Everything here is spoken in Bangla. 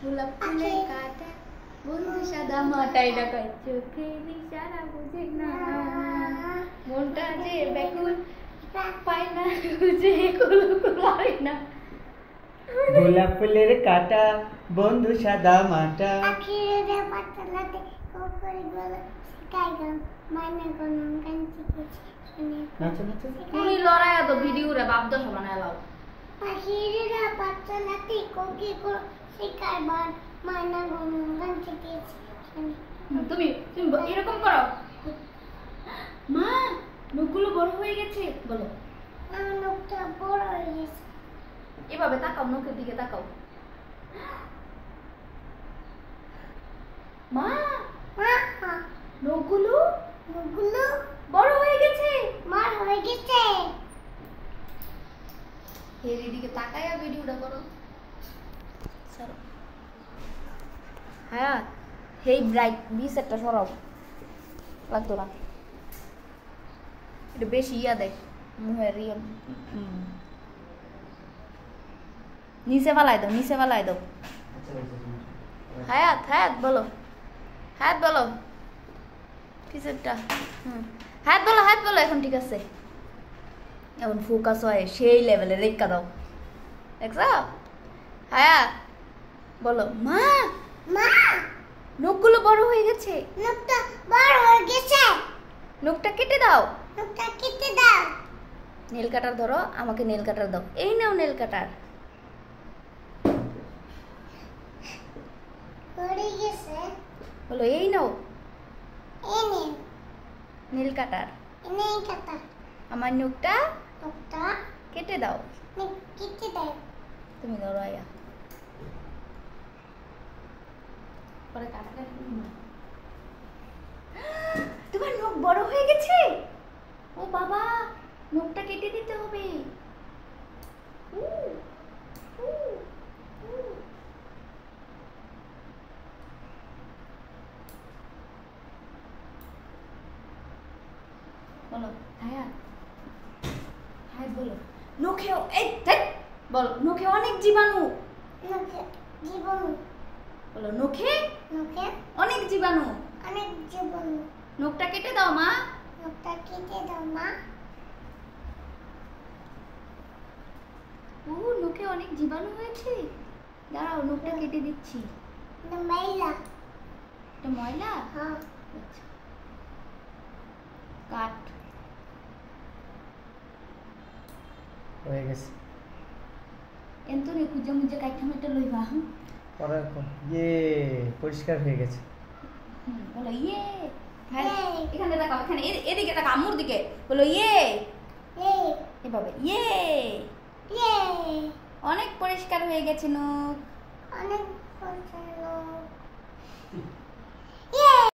গোলাপ ফুলের কাঁটা বন্ধু সাদা মাটাই ডাকায় চোখের ইশারা বুঝে না মনটা যে ব্যাকুল পায় না খুঁজে কুলকুল হয় না গোলাপ ফুলের কাঁটা বন্ধু সাদা মাটা আখিরে পাতলাতে কোকরি গলা শিকাই গান মানে কোন গান শিখেছি শুনে নাচো নাচো তুমি লড়াইয়া তো ভিডিও রে বাপ দশ বানায় লাও আখিরে পাতলাতে কোকি গো শিকাই গান মানে কোন গান শিখেছি শুনে তুমি তুমি এরকম করো মা নখগুলো বড় হয়ে গেছে বলো আমার নখটা বড় হয়ে গেছে এভাবে তাকাও নখের দিকে তাকাও মা মা নখগুলো নখগুলো বড় হয়ে গেছে বড় হয়ে গেছে এর দিকে তাকায়া ভিডিওটা করো সরো হ্যাঁ হেই ব্রাইট 20 একটা সরাও লাগতো না এটা বেশি ইয়া দেয় মুহের ইয়া নিচে ফালাই দাও হায়াত হায়াত বলো পিছেরটা হায়াত বলো এখন ঠিক আছে এখন ফোকাস হয় সেই লেভেলে রেখা দাও দেখছো হায়াত বলো মা মা নখগুলো বড় হয়ে গেছে নখটা বড় হয়ে গেছে নখটা কেটে দাও নখটা কেটে দাও নেল কাটার ধরো আমাকে নেল কাটার দাও এই নাও নেল কাটার পড়ে গেছে বলো এই নাও এনে নেল কাটার এনে কাটা আমার নখটা নখটা কেটে দাও কেটে দাও তুমি ধরো আয়া পরে কাটাটা তোমার নখ বড় হয়ে গেছে ও বাবা নখটা কেটে দিতে হবে বলো হায়াত বলো নখেও এই বলো নখে অনেক জীবাণু নখে জীবাণু বলো নখে নখে অনেক জীবাণু অনেক জীবাণু নখটা কেটে দাও মা নখটা কেটে দাও মা ও নখে অনেক জীবাণু হয়েছে দাঁড়াও নখটা কেটে দিচ্ছি এটা ময়লা এটা ময়লা হ্যাঁ আচ্ছা কাট হয়ে গেছে এন্তরে খুঁজে মুজে কাইটা মেটা লইবা পরে ইয়ে পরিষ্কার হয়ে গেছে বলো ইয়ে হ্যাঁ Yay! এখানে তাকাও এখানে এদিকে তাকাও আম্মুর দিকে বলো ইয়ে এই এভাবে ইয়ে ইয়ে অনেক পরিষ্কার হয়ে গেছে নখ অনেক পছন্দ